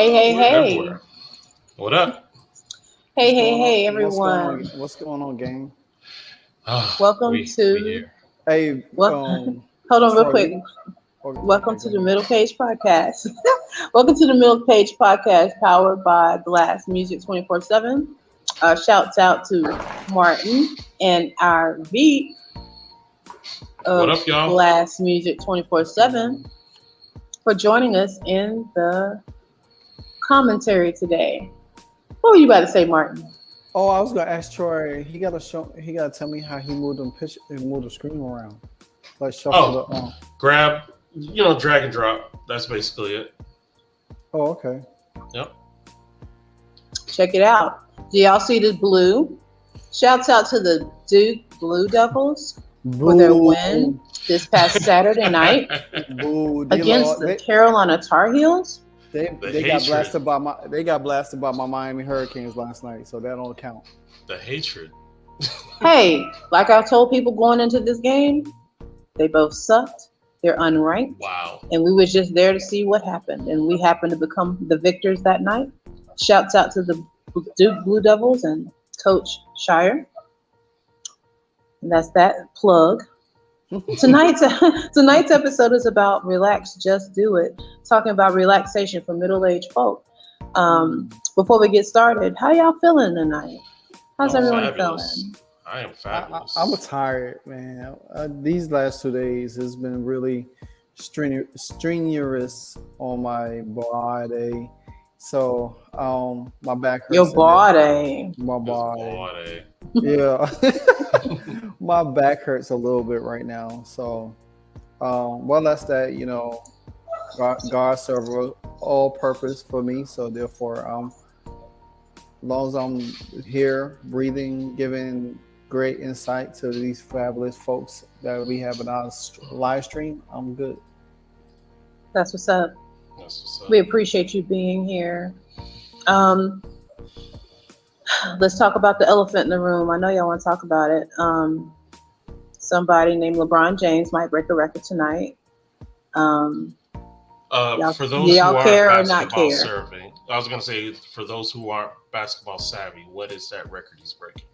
Hey, hey, We're hey. everywhere. What up? Hey, What's hey, going on? hey, What's going on? everyone. What's going on, gang? Welcome We to, here. Hey, well, hold on real Troy. quick. Okay, Welcome go to the ahead. MiddlePage Podcast. Welcome to the MiddlePage Podcast powered by Blast Music 24/7. Shouts out to Martin and our V What of up, y'all? Blast Music What's going 24/7 on? for joining us in the commentary today. What were you about to say, Martin? Oh, I was gonna ask Troy. He gotta show. He gotta tell me how he moved them picture. He moved the screen around. Like shuffle the. Oh, grab, drag and drop. That's basically it. Oh, okay. Yep. Check it out. Do y'all see the blue? Shouts out to the Duke Blue Devils for their win this past Saturday night Boo. against the Carolina Tar Heels. They The got hatred. blasted by my Miami Hurricanes last night, so that don't count. The hatred. Hey, like I told people going into this game, they both sucked. They're unranked. Wow. And we was just there to see what happened. And we happened to become the victors that night. Shouts out to the Duke Blue Devils and Coach Shire. And that's that plug. Tonight's episode is about relax, just do it. Talking about relaxation for middle-aged folk. Before we get started, how y'all feeling tonight? How's everyone Fabulous. feeling? I am fabulous. I'm tired, man. These last 2 days has been really strenuous on my body. So, my back hurts. Your body. My This body. body. Yeah. My back hurts a little bit right now. So, well, that's that, God serves all purpose for me. So therefore, as long as I'm here, breathing, giving great insight to these fabulous folks that we have in our live stream, I'm good. That's what's up. That's what's up. We appreciate you being here. Let's talk about the elephant in the room. I know y'all want to talk about it. Somebody named LeBron James might break a record tonight. For those who y'all aren't care or not basketball care? serving, I was gonna say for those who aren't basketball savvy, what is that record he's breaking?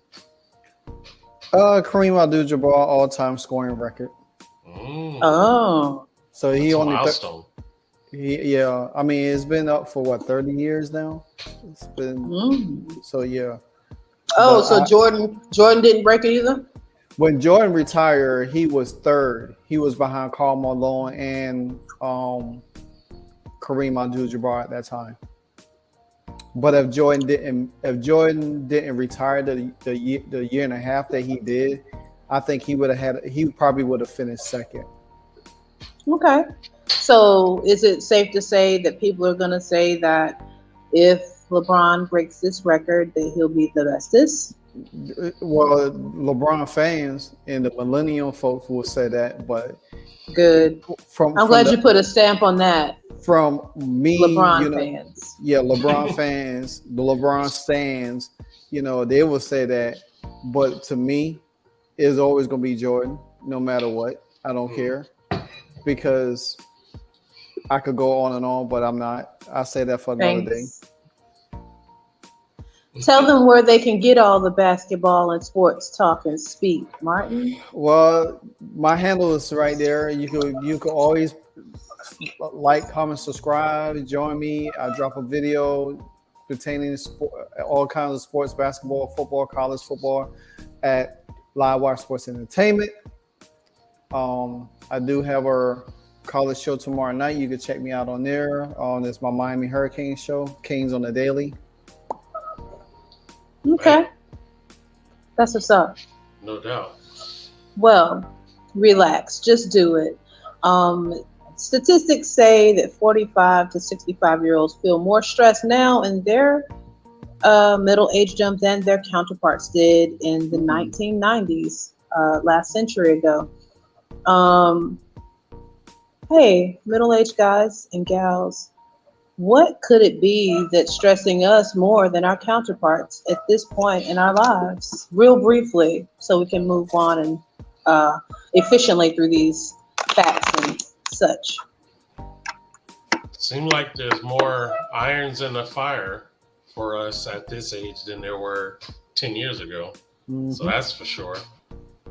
Kareem Abdul-Jabbar all-time scoring record. Oh, So he That's a only milestone. yeah. I mean, it's been up for what 30 years now. It's been so yeah. Oh, But so Jordan didn't break it either? When Jordan retired, he was third. He was behind Karl Malone and Kareem Abdul-Jabbar at that time. But if Jordan didn't retire the year and a half that he did, I think he probably would have finished second. Okay. So is it safe to say that people are going to say that if LeBron breaks this record, that he'll be the bestest? Well, LeBron fans and the millennial folks will say that, but Good. I'm glad you put a stamp on that. From me, LeBron fans. Yeah, LeBron fans, the LeBron stands, they will say that. But to me, it's always going to be Jordan, no matter what. I don't care because I could go on and on, but I'm not. I'll say that for another day. Tell them where they can get all the basketball and sports talk and speak, Martin. Well, my handle is right there. You can always like, comment, subscribe, join me. I drop a video pertaining to all kinds of sports, basketball, football, college football at Livewire Sports Entertainment. I do have our college show tomorrow night. You can check me out on there. It's my Miami Hurricanes show, Kings on the Daily. Okay. That's what's up. No doubt. Well, relax. Just do it. Statistics say that 45 to 65-year-olds feel more stressed now in their middle age jump than their counterparts did in the 1990s, last century ago. Hey, middle-aged guys and gals, what could it be that's stressing us more than our counterparts at this point in our lives? Real briefly, so we can move on and efficiently through these facts and such. Seems like there's more irons in the fire for us at this age than there were 10 years ago. Mhm. So that's for sure.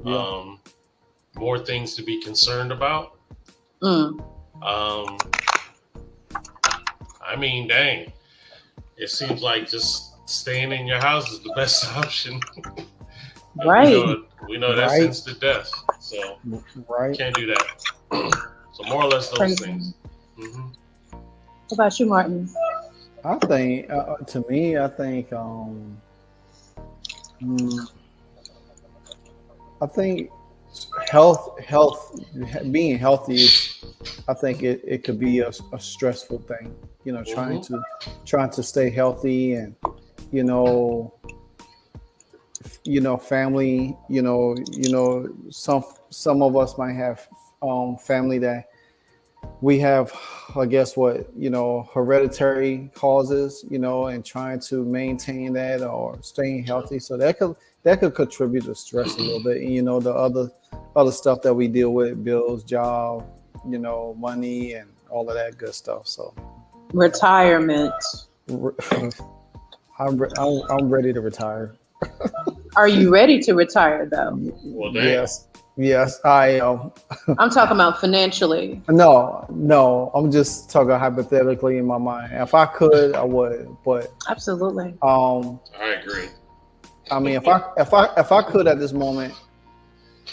Yeah. More things to be concerned about. Mm. I mean, dang. It seems like just staying in your house is the best option. Right. We know that's Right. instant death. So Right. can't do that. So more or less those Crazy. things. Mm-hmm. What about you, Martin? I think, to me, I think, I think being healthy is, I think it could be a stressful thing. You know, trying to stay healthy, and you know, family. Some of us might have family that we have, I guess, hereditary causes, and trying to maintain that or staying healthy. So that could contribute to stress a little bit. And, the other stuff that we deal with, bills, job, money, and all of that good stuff. So Retirement. I'm ready to retire. Are you ready to retire, though? Well, dang. Yes, I am. I'm talking about financially. No, I'm just talking hypothetically in my mind. If I could, I would, but Absolutely. I agree. I mean, if I could at this moment,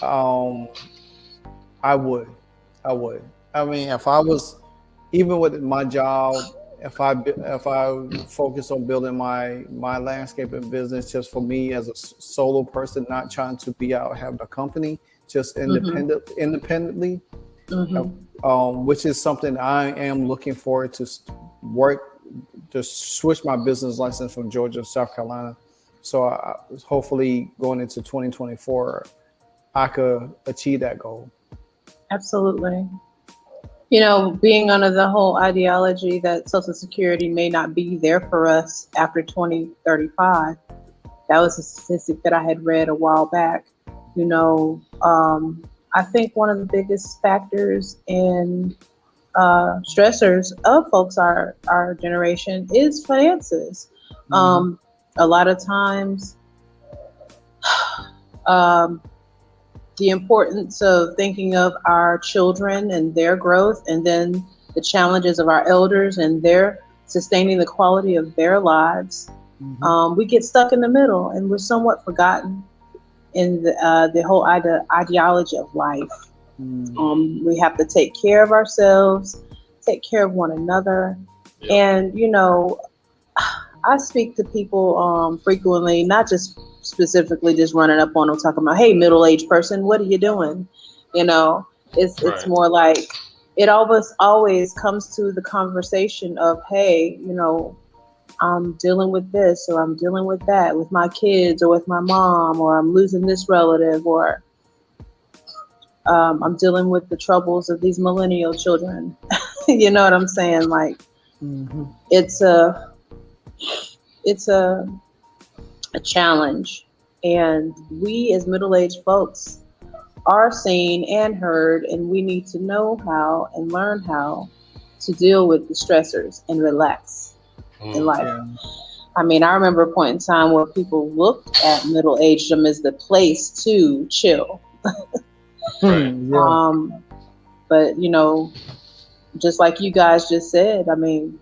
I would. I mean, if I was, even with my job, if I focus on building my landscaping business just for me as a solo person, not trying to be out having a company, just independently, which is something I am looking forward to switch my business license from Georgia to South Carolina. So hopefully going into 2024, I could achieve that goal. Absolutely. Being under the whole ideology that Social Security may not be there for us after 2035. That was a statistic that I had read a while back. I think one of the biggest factors in stressors of folks our generation is finances. A lot of times, the importance of thinking of our children and their growth, and then the challenges of our elders and their sustaining the quality of their lives. We get stuck in the middle, and we're somewhat forgotten in the whole ideology of life. We have to take care of ourselves, take care of one another. Yep. And, I speak to people frequently, not just specifically just running up on them talking about, hey, middle-aged person, what are you doing? It's more like it always comes to the conversation of, hey, I'm dealing with this, or I'm dealing with that with my kids, or with my mom, or I'm losing this relative, or I'm dealing with the troubles of these millennial children. You know what I'm saying? Like, it's a challenge, and we as middle-aged folks are seen and heard, and we need to know how and learn how to deal with the stressors and relax in life. Yeah. I mean, I remember a point in time where people looked at middle-agedom as the place to chill. But just like you guys just said, I mean,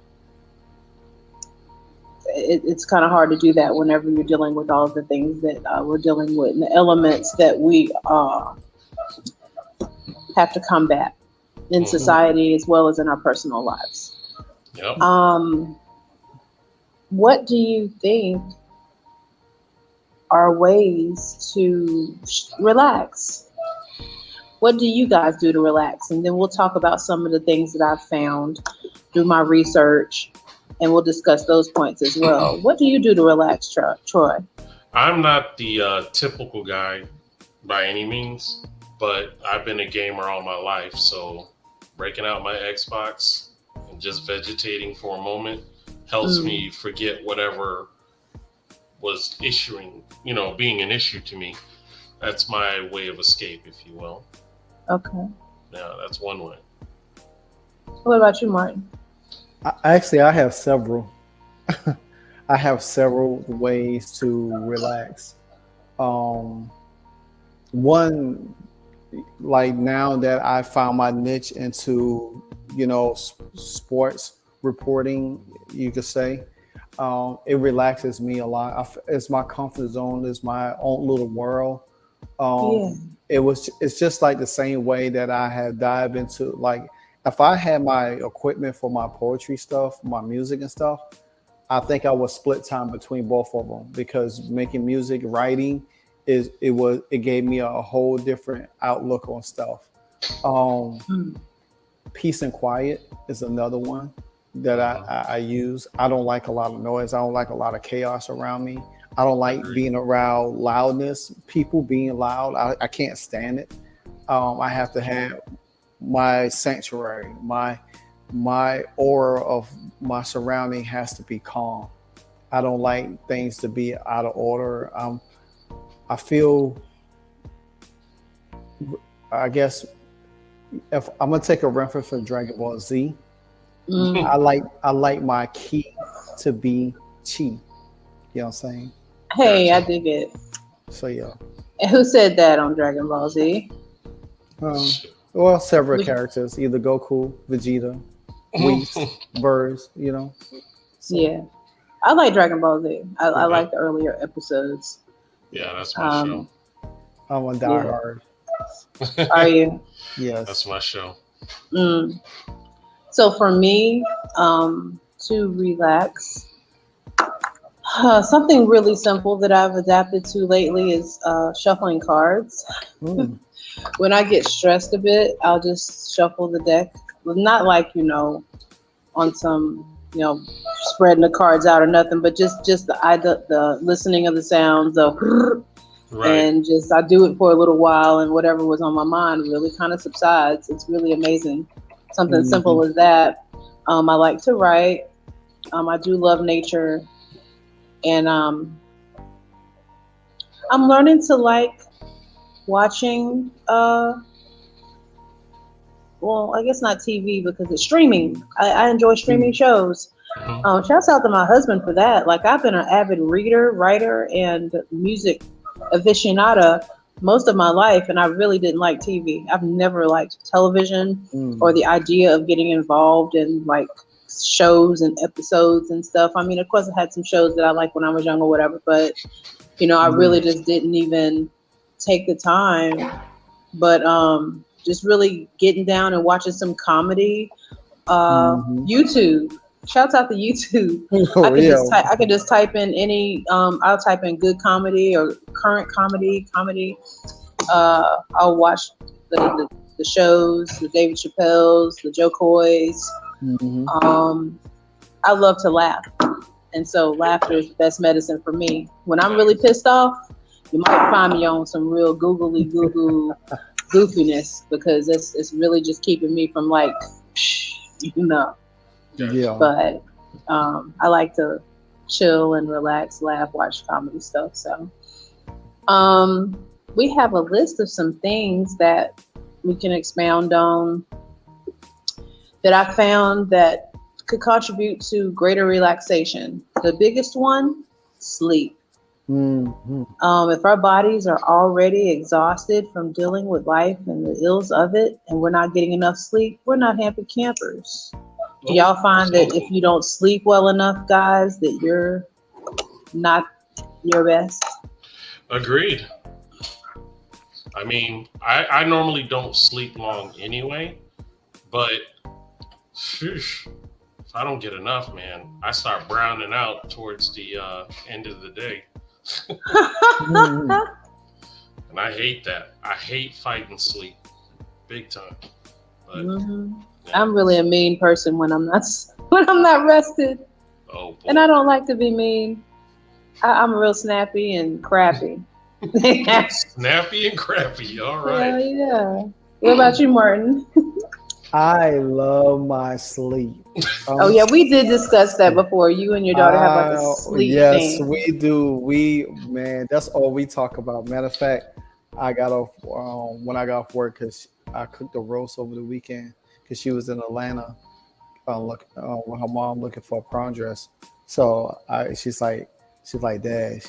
it's kind of hard to do that whenever you're dealing with all of the things that we're dealing with, and the elements that we have to combat in society as well as in our personal lives. Yep. What do you think are ways to relax? What do you guys do to relax? And then we'll talk about some of the things that I've found through my research, and we'll discuss those points as well. What do you do to relax, Troy? I'm not the typical guy by any means, but I've been a gamer all my life. So breaking out my Xbox and just vegetating for a moment helps me forget whatever was being an issue to me. That's my way of escape, if you will. Okay. Yeah, that's one way. What about you, Martin? I have several. I have several ways to relax. Um, One, like now that I found my niche into, sports reporting, you could say, it relaxes me a lot. It's my comfort zone. It's my own little world. Yeah. It's just like the same way that I had dived into, like, if I had my equipment for my poetry stuff, my music and stuff, I think I would split time between both of them, because making music, writing, it gave me a whole different outlook on stuff. Um, Mm. Peace and quiet is another one that I use. I don't like a lot of noise. I don't like a lot of chaos around me. I don't like Agreed. being around loudness, people being loud. I can't stand it. I have to have my sanctuary, my aura of my surrounding has to be calm. I don't like things to be out of order. I feel, I guess, if I'm gonna take a reference from Dragon Ball Z, Mm. I like my key to be chi. You know what I'm saying? Hey, I Gotcha. dig it. So yeah. And who said that on Dragon Ball Z? Um, Shit. well, several We, characters, either Goku, Vegeta, Whis, Birds. So yeah, I like Dragon Ball Z. I yeah, Yeah, like the earlier episodes. yeah, that's my show. Um, I'm a yeah. diehard. Are you? That's Yes. my show. Mm. So for me, to relax, something really simple that I've adapted to lately is shuffling cards. Mm. When I get stressed a bit, I'll just shuffle the deck. Not like, on some, spreading the cards out or nothing, but just the listening of the sounds of, Right. and just I do it for a little while, and whatever was on my mind really kind of subsides. It's really amazing. Something Hmm. simple as that. I like to write. I do love nature, and I'm learning to like watching. Well, I guess not TV because it's streaming. I enjoy streaming shows. Hmm. Shouts out to my husband for that. Like I've been an avid reader, writer, and music aficionada most of my life, and I really didn't like TV. I've never liked television or Mm. the idea of getting involved in like shows and episodes and stuff. I mean, of course, I had some shows that I liked when I was young or whatever, but I Mm. really just didn't even take the time. But just really getting down and watching some comedy. Hmm. YouTube. Shouts out to YouTube. Oh yeah. I can just type in any. I'll type in good comedy or current comedy. I'll watch the shows, the David Chappelle's, the Joe Coys. Hmm. Um, I love to laugh, and so laughter is the best medicine for me. When I'm really Nice. pissed off, you might find me on some real googly goo goo goofiness because it's really just keeping me from like, you know. Gotcha. Yeah. But I like to chill and relax, laugh, watch comedy stuff. So we have a list of some things that we can expound on that I found that could contribute to greater relaxation. The biggest one, sleep. Hmm. If our bodies are already exhausted from dealing with life and the ills of it, and we're not getting enough sleep, we're not happy campers. Do Oh, y'all find that if you don't sleep well enough, guys, that you're not your best? agreed. I mean, I normally don't sleep long anyway, but sheesh, if I don't get enough, man, I start browning out towards the end of the day. Hmm. And I hate that. I hate fighting sleep big time. But Mhm. yeah. I'm really a mean person when I'm not when I'm not rested, Oh and I boy. don't like to be mean. I'm real snappy and crappy. Hell Snappy and crappy. All right. yeah. What about you, Martin? I love my sleep. Oh yeah, we did discuss that before. You and your daughter have like a I sleep Yes, thing. we do. Man, that's all we talk about. Matter of fact, I got off when I got off work because I cooked a roast over the weekend because she was in Atlanta with her mom looking for a prom dress. So she's like, Dad,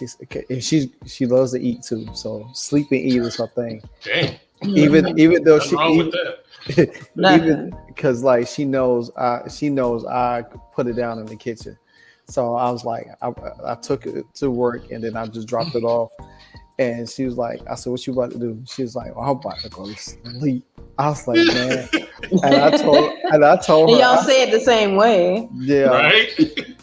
she loves to eat too. So sleep and eat is her thing. Dang. Even though Nothing wrong with that. even because like she knows I put it down in the kitchen. So I was like, I took it to work and then I just dropped it off. And she was like, I said, what you about to do? She was like, oh, I'm about to go to sleep. I was like, man. And I told her. And y'all say it the same way. Yeah. Right?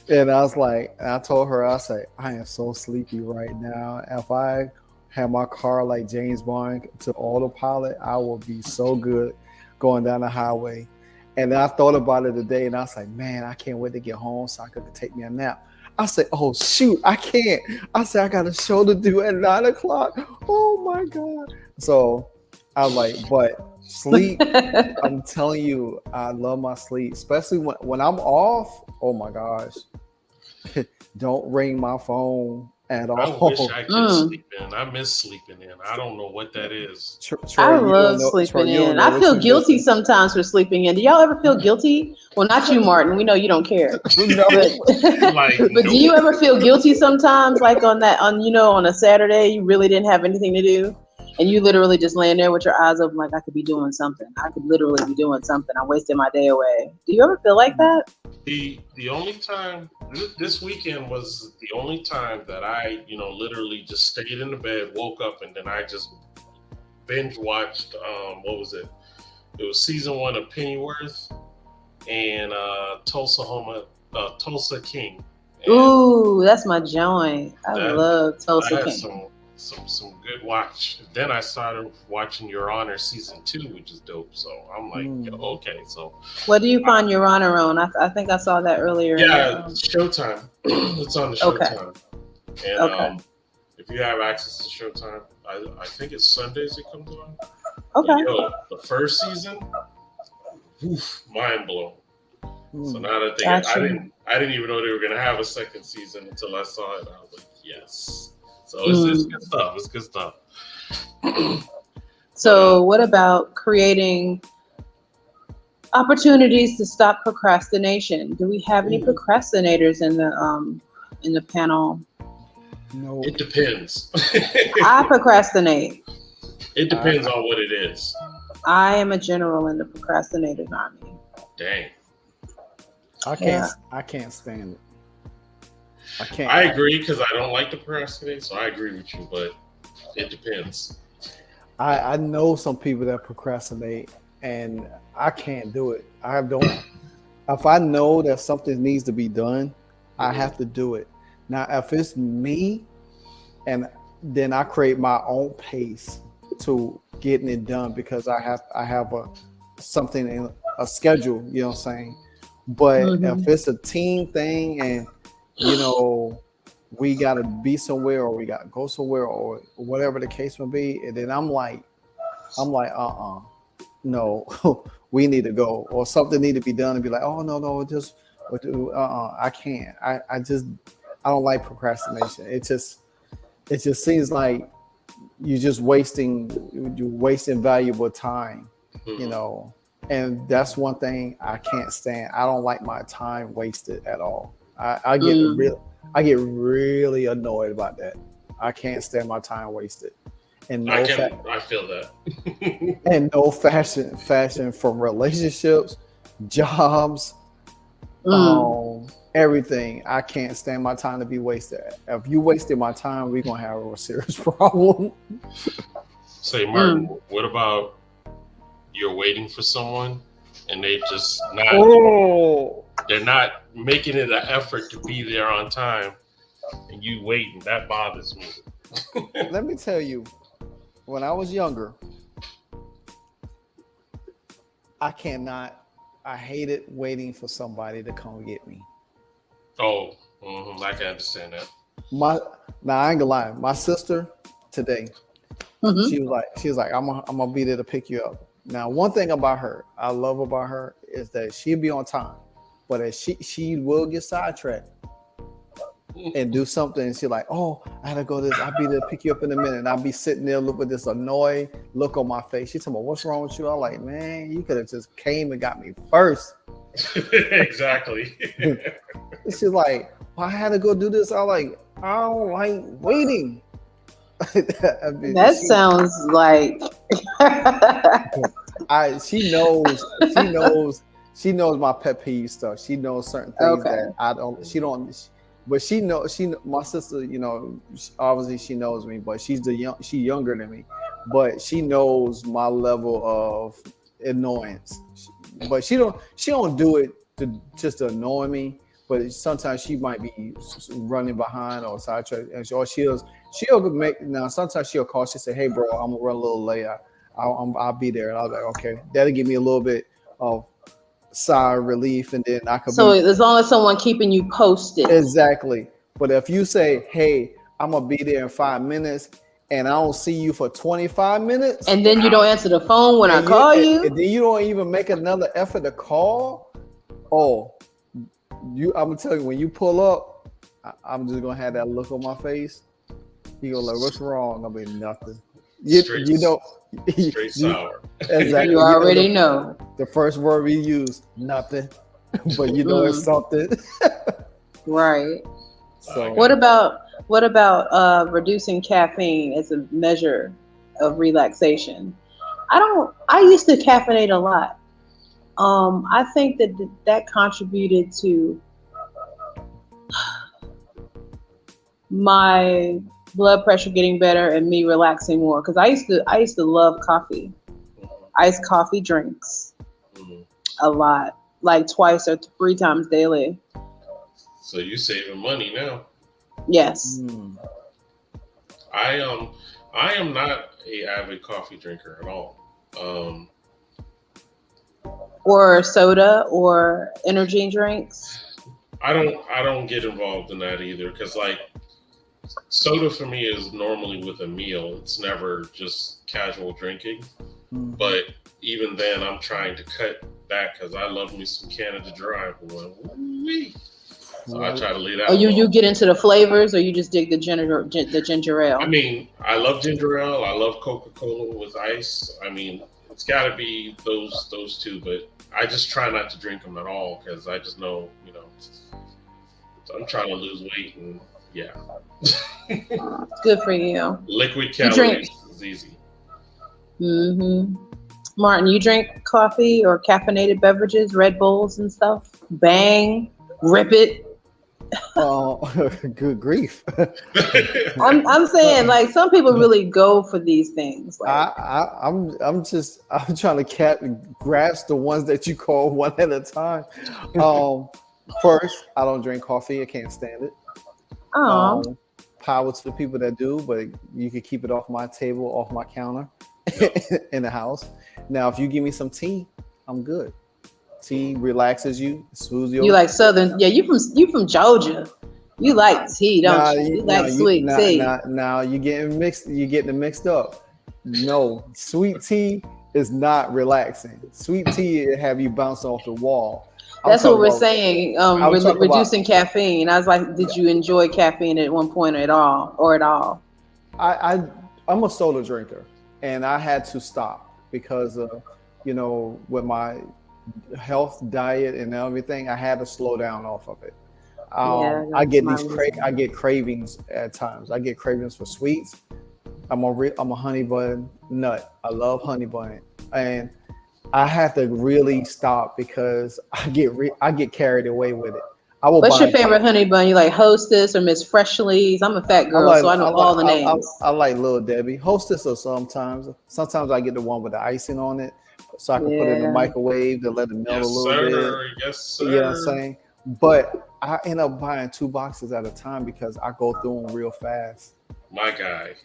And I told her, I said, I am so sleepy right now. If I had my car like James Bond to autopilot, I will be so good going down the highway. And then I thought about it today and I was like, man, I can't wait to get home so I could take me a nap. I said, oh, shoot, I can't. I said, I got a show to do at 9 o'clock. Oh, my God. So I was like, but sleep, I'm telling you, I love my sleep, especially when I'm off. Oh, my gosh. Don't ring my phone at all. I wish I could sleep in. I miss sleeping in. I don't know what that is. I love sleeping in. I feel guilty sometimes for sleeping in. Do y'all ever feel guilty? Well, not you, Martin. We know you don't care. But do you ever feel guilty sometimes, like on a Saturday, you really didn't have anything to do, and you literally just laying there with your eyes open, like I could be doing something. I could literally be doing something. I'm wasting my day away. Do you ever feel like that? The only time this weekend was the only time that I literally just stayed in the bed, woke up, and then I just binge watched. What was it? It was season 1 of Pennyworth and Tulsa King. And ooh, that's my joint. I love Tulsa King. Some good watch. Then I started watching Your Honor season 2, which is dope. So I'm like, okay. So what do you find Your Honor on? I think I saw that earlier. Yeah, Showtime. It's on the Showtime. Okay. And if you have access to Showtime, I think it's Sundays it comes on. Okay. The first season, mind blown. So now that I didn't even know they were gonna have a second season until I saw it. I was like, yes. So it's good stuff. It's good stuff. So what about creating opportunities to stop procrastination? Do we have any procrastinators in the panel? No. It depends. I procrastinate. It depends on what it is. I am a general in the procrastinators army. Dang. I can't stand it. I agree because I don't like to procrastinate, so I agree with you, but it depends. I know some people that procrastinate and I can't do it. If I know that something needs to be done, I have to do it. Now, if it's me, and then I create my own pace to getting it done because I have something in a schedule, you know what I'm saying? But if it's a team thing and we got to be somewhere or we got to go somewhere or whatever the case may be. And then I'm like, no, we need to go or something need to be done and be like, oh, no, I can't. I don't like procrastination. It just seems like you're wasting valuable time, and that's one thing I can't stand. I don't like my time wasted at all. I get really annoyed about that. I can't stand my time wasted. And I feel that. And no fashion from relationships, jobs, everything. I can't stand my time to be wasted. If you wasted my time, we're gonna have a serious problem. Say, Martin, what about you're waiting for someone and they just not they're not making it an effort to be there on time and you waiting? That bothers me. Let me tell you, when I was younger, I hated waiting for somebody to come get me. Oh, I can understand that. Now I ain't gonna lie, my sister today, she was like, I'm gonna be there to pick you up. Now, one thing about her, I love about her is that she'll be on time, but as she will get sidetracked and do something, and she's like, oh, I gotta go this. I'll be there to pick you up in a minute. And I'll be sitting there with this annoyed look on my face. She's talking about, what's wrong with you? I'm like, man, you could have just came and got me first. Exactly. She's like, well, I had to go do this. I like, I don't like waiting. I mean, That sounds like she knows my pet peeve stuff. She knows certain things Okay. that I don't. She don't. But my sister. You know, obviously she knows me, but she's younger than me, but she knows my level of annoyance. But she don't do it to just annoy me. But sometimes she might be running behind or sidetrack, or she'll make. Now sometimes she'll call. She'll say, "Hey, bro, I'm gonna run a little late. I'll be there." And I was like, "Okay, that'll give me a little bit of sigh of relief, and then I could." So as long as someone keeping you posted. Exactly. But if you say, "Hey, I'm gonna be there in 5 minutes," and I don't see you for 25 minutes, and then you don't answer the phone when I call you, and then you don't even make another effort to call. Oh, I'm gonna tell you, when you pull up, I'm just gonna have that look on my face. You go like, "What's wrong?" I'll be nothing. Straight sour. Exactly. You already know. The first word we use, nothing, but you know it's something. Right. So what about reducing caffeine as a measure of relaxation? I used to caffeinate a lot. I think that contributed to my blood pressure getting better and me relaxing more, because I used to love coffee, iced coffee drinks a lot, like twice or 3 times daily. So you saving money now? Yes. I am not a avid coffee drinker at all. Or soda or energy drinks. I don't get involved in that either, because like soda for me is normally with a meal. It's never just casual drinking. But even then, I'm trying to cut back because I love me some Canada Dry. So I try to leave that. Or you get into the flavors, or you just dig the ginger ale? I mean, I love ginger ale. I love Coca-Cola with ice. I mean, it's got to be those two. But I just try not to drink them at all, because I just know, so I'm trying to lose weight, and yeah. Good for you. Liquid calories is easy. Martin, you drink coffee or caffeinated beverages, Red Bulls and stuff? Bang, rip it. Good grief. I'm saying, like, some people really go for these things. Like, I'm trying to grasp the ones that you call one at a time. First, I don't drink coffee. I can't stand it. Power to the people that do, but you can keep it off my table, off my counter in the house. Now, if you give me some tea, I'm good. Tea relaxes you, soothes you. You like Southern? Yeah, you from Georgia. You like tea, don't you? You like sweet tea. Now you're getting it mixed up. No, sweet tea is not relaxing. Sweet tea have you bounce off the wall. That's what we're saying. Reducing caffeine. I was like, did you enjoy caffeine at one point at all? I'm a soda drinker, and I had to stop because with my health, diet, and everything, I had to slow down off of it. I get cravings at times. I get cravings for sweets. I'm a honey bun nut. I love honey bun, and I have to really stop because I get carried away with it. What's your favorite honey bun? You like Hostess or Miss Freshly's? I'm a fat girl, so I know all the names. I like Little Debbie. Hostess, or sometimes I get the one with the icing on it, so I can put it in the microwave to let it melt a little bit. Yes, sir. You know what I'm saying? But I end up buying 2 boxes at a time because I go through them real fast. My guy.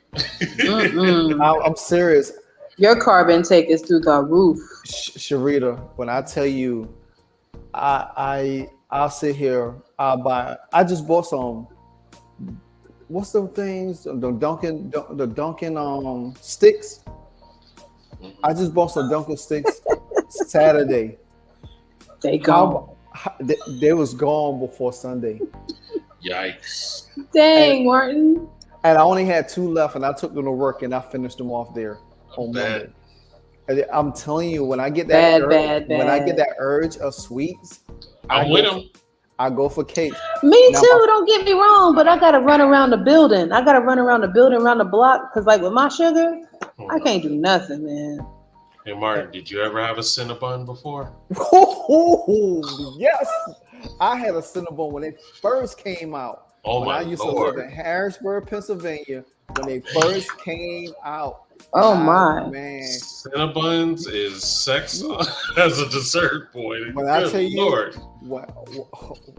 I'm serious. Your carb intake is through the roof. Sharita, when I tell you, I'll sit here, I just bought some, what's the things, the Dunkin' sticks. I just bought some Dunkin' sticks Saturday. They gone. They was gone before Sunday. Yikes. Dang, Martin. And I only had 2 left, and I took them to work, and I finished them off there on Monday. I'm telling you, when I get that when I get bad. that urge of sweets, I'm with him. I go for cake. Me too. Don't get me wrong, but I gotta run around the building. I gotta run around the building, around the block, because like with my sugar, I can't do nothing, man. Hey Martin, did you ever have a Cinnabon before? Yes, I had a Cinnabon when it first came out. Oh when my I used Lord. to live in Harrisburg, Pennsylvania, when they first came out. Oh my man! Cinnabons is sex as a dessert, boy. When I tell you, Lord.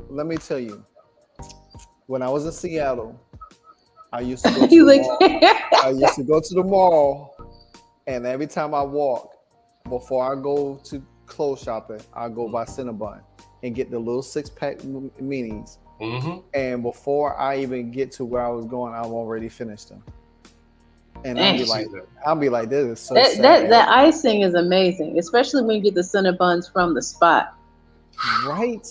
Let me tell you, when I was in Seattle, I used to go to the mall. I used to go to the mall, and every time I walk, before I go to clothes shopping, I go buy Cinnabon and get the little 6-pack minis. Mm-hmm. And before I even get to where I was going, I've already finished them. And I'll be like, this is so sad. That icing is amazing, especially when you get the Cinnabons from the spot. Right?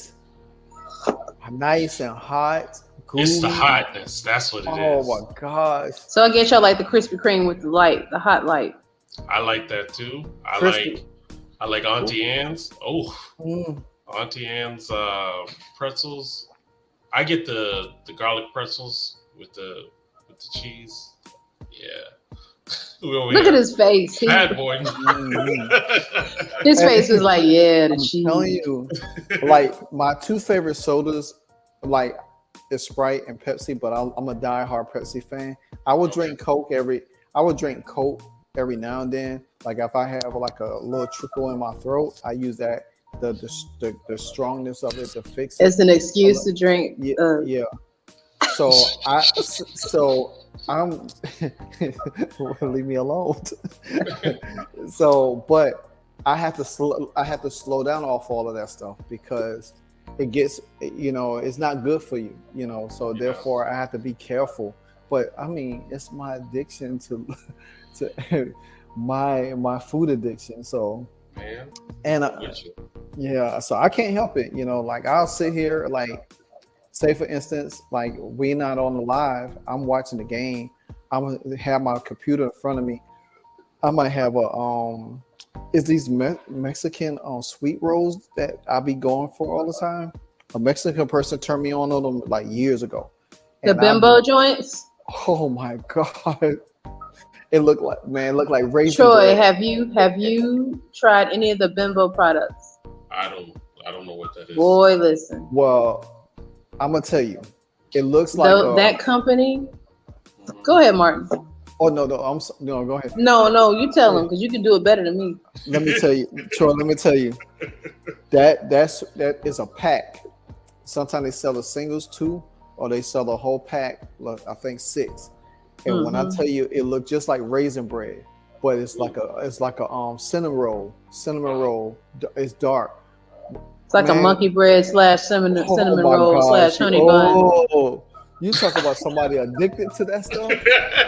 Nice and hot. Gooey. It's the hotness. That's what it is. Oh my gosh. So I guess y'all like the Krispy Kreme with the hot light. I like that too. I like Auntie Anne's. Oh, Auntie Anne's pretzels. I get the garlic pretzels with the cheese. Yeah. Look at his face. Bad boy. His face is like, yeah, the cheese. I'm telling you, like my two favorite sodas, like is Sprite and Pepsi, but I'm a diehard Pepsi fan. I would drink Coke every now and then. Like if I have like a little trickle in my throat, I use that the strongness of it to fix it. It's an excuse to drink. Yeah. So I'm leave me alone. But I have to slow down off all of that stuff because it gets, it's not good for you, so therefore I have to be careful. But I mean, it's my addiction to my food addiction. So man, and so I can't help it. Like I'll sit here, like say for instance, like we not on the live, I'm watching the game. I'm gonna have my computer in front of me. I might have is these Mexican sweet rolls that I be going for all the time. A Mexican person turned me on them like years ago. The bimbo joints. Oh my god! It looked like raisin Troy, bread. have you tried any of the bimbo products? I don't know what that is. Boy, listen. Well, I'm gonna tell you, it looks like that company. Go ahead, Martin. Oh no, go ahead. No, you tell them because you can do it better than me. Let me tell you, Troy. Let me tell you, that is a pack. Sometimes they sell the singles too, or they sell the whole pack. Look, I think 6. And when I tell you, it looked just like raisin bread, but it's like a cinnamon roll. Cinnamon roll. It's dark. It's like a monkey bread / cinnamon roll / honey bun. Oh, you talk about somebody addicted to that stuff,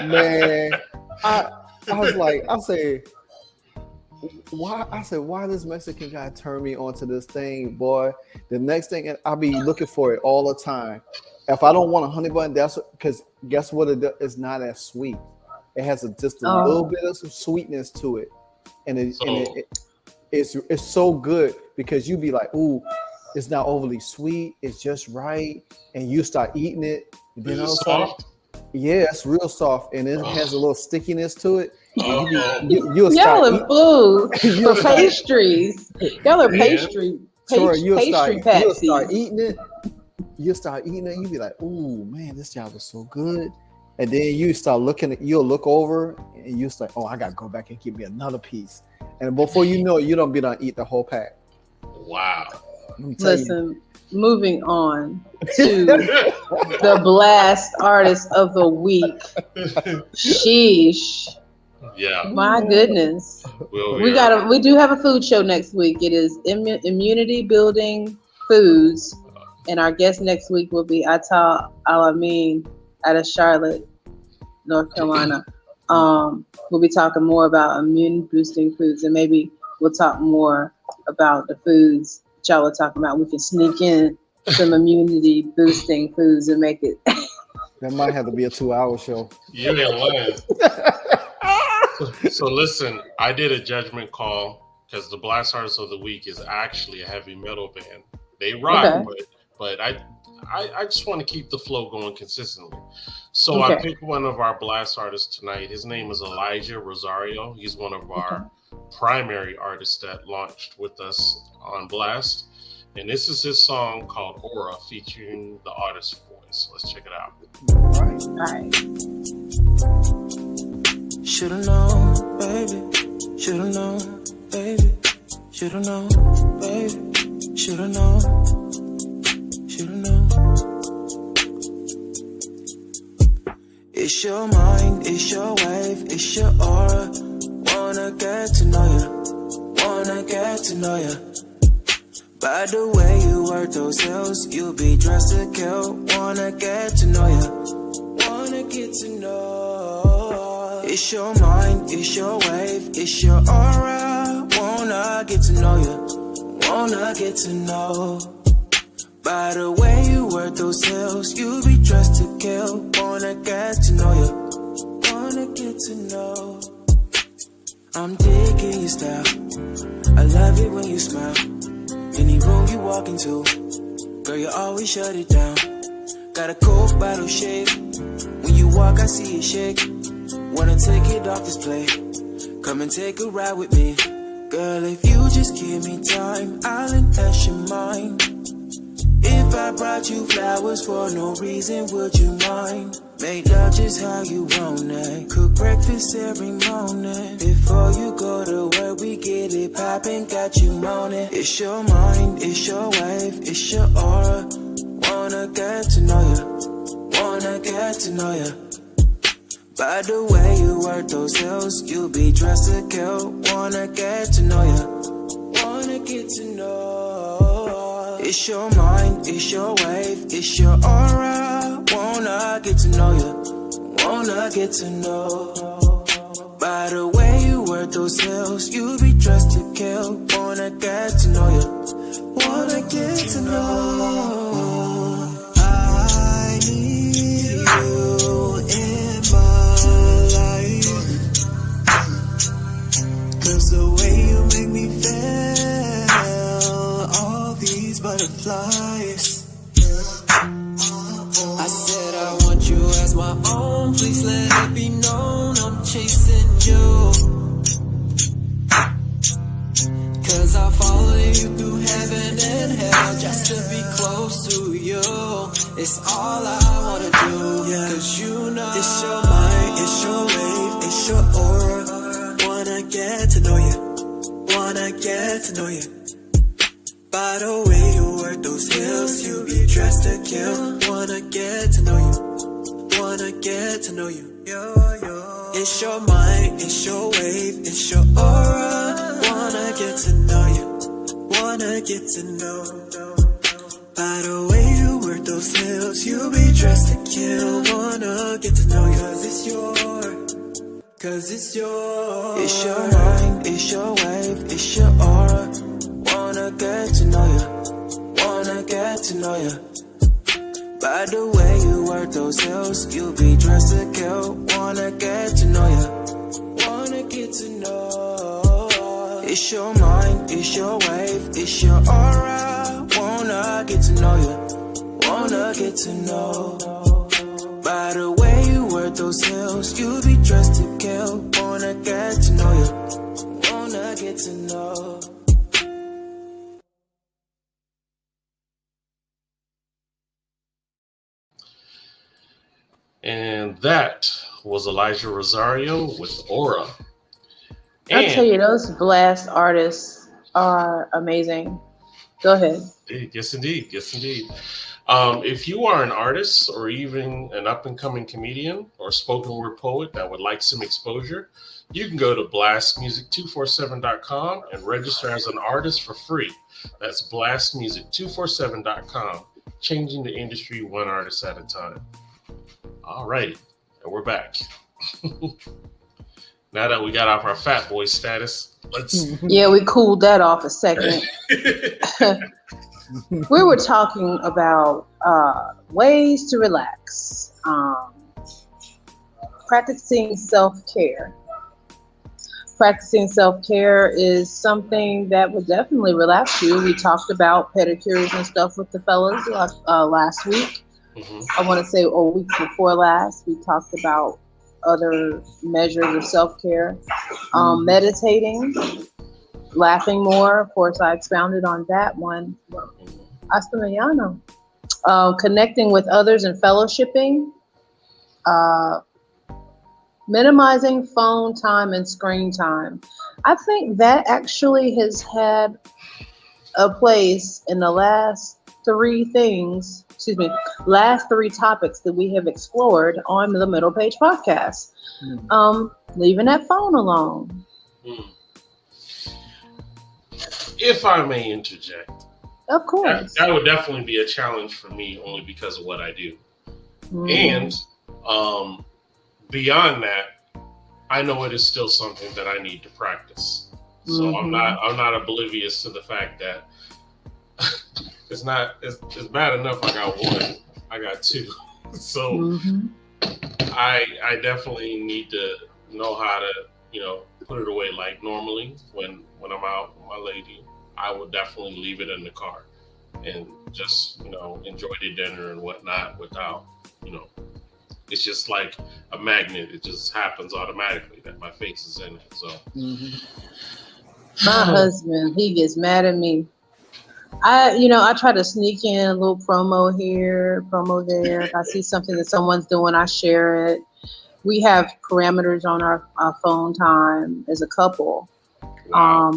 man. I was like, why does Mexican guy turn me onto this thing, boy? The next thing, I'll be looking for it all the time. If I don't want a honey bun, that's because guess what? It's not as sweet. It has just a little bit of some sweetness to it, and it's so good because you be like, ooh, it's not overly sweet. It's just right, and you start eating it. Is it soft? Yeah, it's real soft, and it has a little stickiness to it. Y'all are food for pastries. Y'all are pastry pastries. You'll start eating it. You be like, ooh, man, this job is so good. And then you start you'll look over and you start, oh, I gotta go back and get me another piece. And before you know it, you don't be done eat the whole pack. Wow. Listen, moving on to the blast artist of the week. Sheesh. Yeah. My goodness. We do have a food show next week. It is immunity building foods. And our guest next week will be Atal Alamin out of Charlotte, North Carolina. We'll be talking more about immune boosting foods, and maybe we'll talk more about the foods that y'all are talking about. We can sneak in some immunity boosting foods and make it. That might have to be a 2-hour show. You ain't lying. So listen, I did a judgment call because the Blast Artist of the Week is actually a heavy metal band. They rock, Okay. but I just want to keep the flow going consistently. So I Okay. picked one of our Blast artists tonight. His name is Elijah Rosario. He's one of our primary artists that launched with us on Blast. And this is his song called Aura featuring the artist's voice. Let's check it out. All right. Should've known, baby. Should've known, baby. Should've known, baby. Should've known. Should've known. It's your mind, it's your wave, it's your aura. Wanna get to know you. Wanna get to know you. By the way you work those hills, you'll be dressed to kill. Wanna get to know you. Wanna get to know. It's your mind, it's your wave, it's your aura. Wanna get to know you. Wanna get to know. By the way you work those hills, you'll be dressed to kill. Wanna get to know you. Wanna get to know. I'm digging your style. I love it when you smile. Any room you walk into, girl, you always shut it down. Got a Coke bottle shape. When you walk, I see it shake. Wanna take it off display. Come and take a ride with me. Girl, if you just give me time, I'll invest your mind. If I brought you flowers for no reason, would you mind? Make love just how you want it. Cook breakfast every morning. Before you go to work, we get it poppin', got you moaning. It's your mind, it's your wave, it's your aura. Wanna get to know you. Wanna get to know you. By the way you work those hills, you'll be dressed to kill. Wanna get to know you. Wanna get to know. It's your mind, it's your wave, it's your aura. Wanna get to know you. Wanna get to know. By the way you work those hills, you'll be dressed to kill. Wanna get to know you. Wanna get to know. I need you in my life. 'Cause the way you make me feel, all these butterflies. I said I want you as my own. Please let it be known I'm chasing you. 'Cause I'll follow you through heaven and hell just to be close to you. It's all I wanna do. Yeah. 'Cause you know it's your mind, it's your wave, it's your aura. Wanna get to know you. Wanna get to know you. By the way you work those hills, you be dressed to kill. Wanna get to know you. Wanna get to know you. It's your mind, it's your wave, it's your aura. Wanna get to know you. Wanna get to know. By the way you work those hills, you be dressed to kill. Wanna get to know you. 'Cause it's yours. 'Cause it's yours. It's your mind, it's your wave, it's your aura. Wanna get to know you. Wanna get to know you. By the way you work those hills, you be dressed to kill. Wanna get to know you. Wanna get to know. It's your mind, it's your wave, it's your aura. Wanna get to know you. Wanna get to know. By the way you work those hills, you be dressed to kill. Wanna get to know you. Wanna get to know. And that was Elijah Rosario with Aura. I'll tell you, those Blast artists are amazing. Go ahead. Yes, indeed. Yes, indeed. If you are an artist or even an up-and-coming comedian or spoken word poet that would like some exposure, you can go to blastmusic247.com and register as an artist for free. That's blastmusic247.com, changing the industry one artist at a time. All righty, and we're back. Now that we got off our fat boy status, let's... Yeah, we cooled that off a second. We were talking about ways to relax, practicing self-care. practicing self-care is something that would definitely relax you. We talked about pedicures and stuff with the fellas last week. Mm-hmm. I want to say a week before last, we talked about other measures of self-care. Meditating, laughing more. Of course, I expounded on that one. Hasta mañana. Connecting with others and fellowshipping. Minimizing phone time and screen time. I think that actually has had a place in the last three topics that we have explored on the MiddlePage Podcast. Leaving that phone alone. If I may interject. Of course. That would definitely be a challenge for me only because of what I do. And beyond that, I know it is still something that I need to practice. So I'm not oblivious to the fact that it's bad enough I got one, I got two. So I definitely need to know how to, put it away. Like normally when I'm out with my lady, I will definitely leave it in the car and just, enjoy the dinner and whatnot without, it's just like a magnet. It just happens automatically that my face is in it. So my husband, he gets mad at me. I try to sneak in a little promo here, promo there. If I see something that someone's doing, I share it. We have parameters on our phone time as a couple. wow.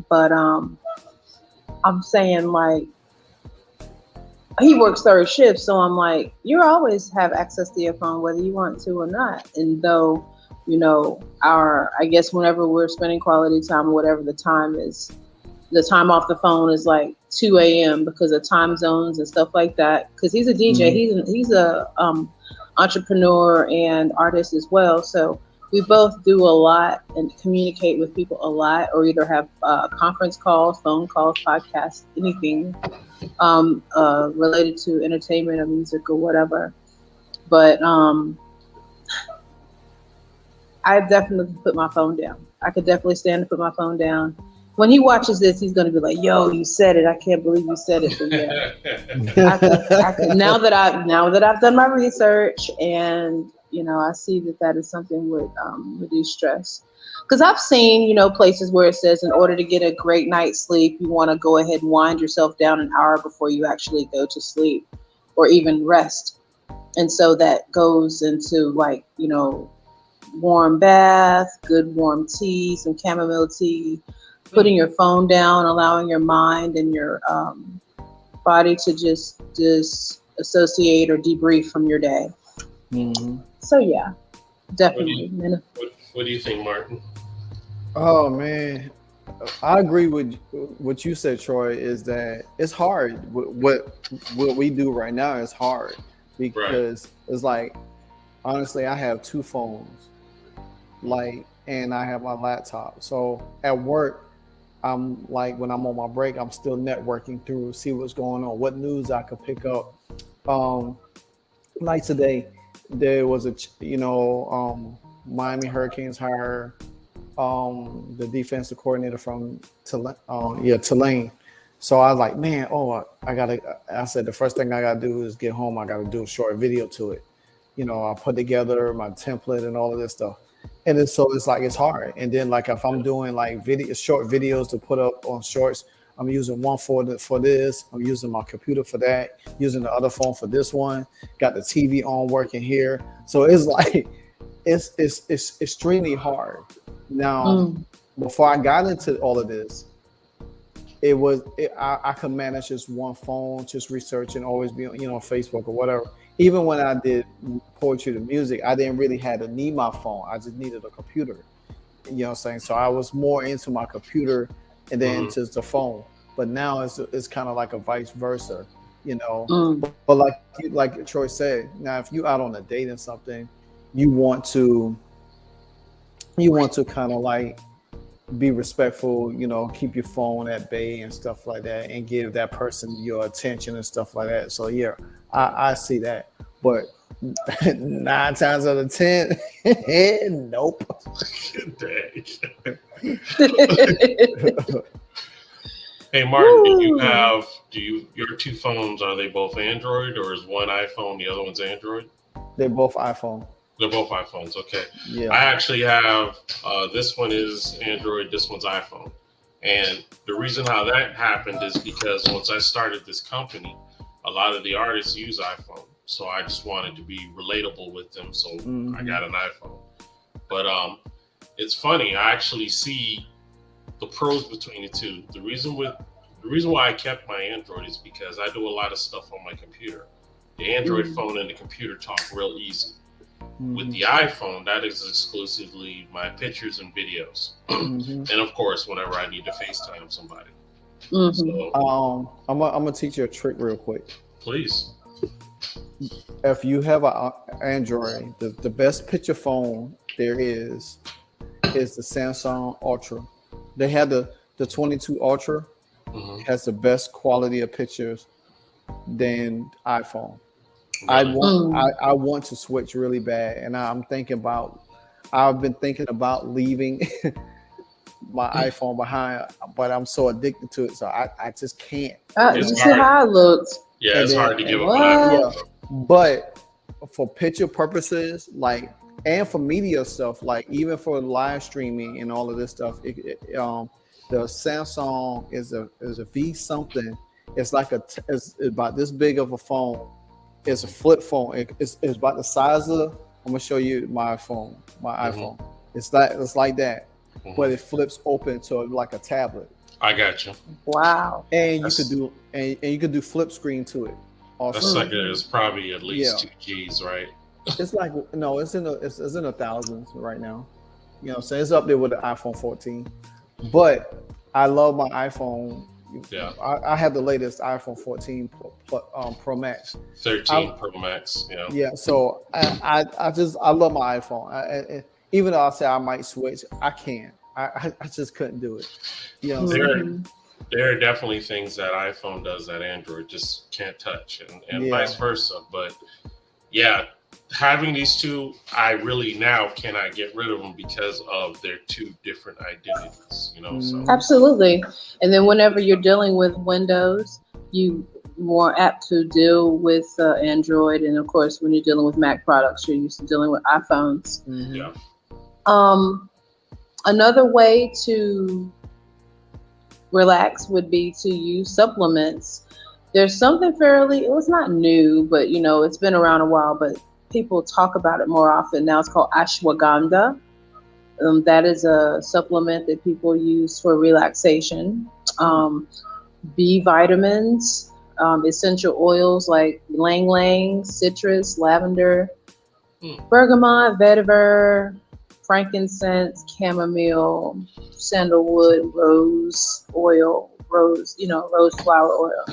But I'm saying, like, he works third shift, so I'm like, you always have access to your phone whether you want to or not. And though, I guess whenever we're spending quality time or whatever the time is, the time off the phone is like 2 a.m. because of time zones and stuff like that. Because he's a DJ, he's a entrepreneur and artist as well. So we both do a lot and communicate with people a lot, or either have conference calls, phone calls, podcasts, anything related to entertainment or music or whatever. But I definitely put my phone down. I could definitely stand to put my phone down. When he watches this, he's going to be like, "Yo, you said it! I can't believe you said it." But yeah, now that I've done my research and I see that is something would reduce stress. Because I've seen places where it says in order to get a great night's sleep, you want to go ahead and wind yourself down an hour before you actually go to sleep or even rest. And so that goes into like warm bath, good warm tea, some chamomile tea. Putting your phone down, allowing your mind and your body to just disassociate or debrief from your day. So yeah, definitely. What do you think, Martin? Oh man, I agree with what you said, Troy. Is that it's hard. What we do right now is hard because it's like, honestly, I have two phones, and I have my laptop. So at work, I'm like, when I'm on my break, I'm still networking through, see what's going on, what news I could pick up. Like today, there was Miami Hurricanes hire the defensive coordinator from Tulane. So I was like, man, I said the first thing I gotta do is get home. I gotta do a short video to it. I put together my template and all of this stuff. And it's like it's hard. And then like if I'm doing like short videos to put up on shorts, I'm using one for this. I'm using my computer for that. Using the other phone for this one. Got the TV on working here. So it's like it's extremely hard. Now, before I got into all of this, I could manage just one phone, just research and always be on Facebook or whatever. Even when I did poetry to music, I didn't really have to need my phone. I just needed a computer. You know what I'm saying? So I was more into my computer and then to the phone. But now it's kind of like a vice versa, But like Troy said, now if you out on a date and something, you want to kind of like be respectful, keep your phone at bay and stuff like that, and give that person your attention and stuff like that. So yeah, I see that. But 9 times out of 10, Nope. Dang. Hey Martin, your two phones, are they both Android, or is one iPhone, the other one's Android? They're both iPhone. They're both iPhones, okay. Yeah. I actually have, this one is Android, this one's iPhone. And the reason how that happened is because once I started this company, a lot of the artists use iPhone. So I just wanted to be relatable with them. So I got an iPhone. But it's funny, I actually see the pros between the two. The reason why I kept my Android is because I do a lot of stuff on my computer. The Android phone and the computer talk real easy. With the iPhone, that is exclusively my pictures and videos. And of course, whenever I need to FaceTime somebody. So, I'm gonna teach you a trick real quick. Please. If you have an Android, the best picture phone there is the Samsung Ultra. They have the 22 Ultra has the best quality of pictures than iPhone. Really? I want to switch really bad, and I've been thinking about leaving my iPhone behind, but I'm so addicted to it, so I just can't. You see how it looks. Yeah, it's hard to give up an iPhone. Yeah. But for picture purposes, like, and for media stuff, like even for live streaming and all of this stuff, the Samsung is a V something. It's like it's about this big of a phone. It's a flip phone. It's about the size of. I'm gonna show you my iPhone. It's like that, but it flips open to like a tablet. I got you. Wow. And you could do flip screen to it. Also. That's like it's probably at least 2 Gs, right? It's like it's in the thousands right now. So it's up there with the iPhone 14. But I love my iPhone. Yeah. I have the latest iPhone 14 Pro Max. 13 Pro Max. Yeah. Yeah. So I love my iPhone. Even though I say I might switch, I can't. I just couldn't do it. There are definitely things that iPhone does that Android just can't touch, and vice versa. But yeah, having these two, I really now cannot get rid of them because of their two different identities. So. Absolutely. And then whenever you're dealing with Windows, you more apt to deal with Android, and of course, when you're dealing with Mac products, you're used to dealing with iPhones. Yeah. Another way to relax would be to use supplements. There's something it's not new, but it's been around a while, but people talk about it more often now. It's called ashwagandha. That is a supplement that people use for relaxation. B vitamins, essential oils like ylang ylang, citrus, lavender, bergamot, vetiver, frankincense, chamomile, sandalwood, rose flower oil.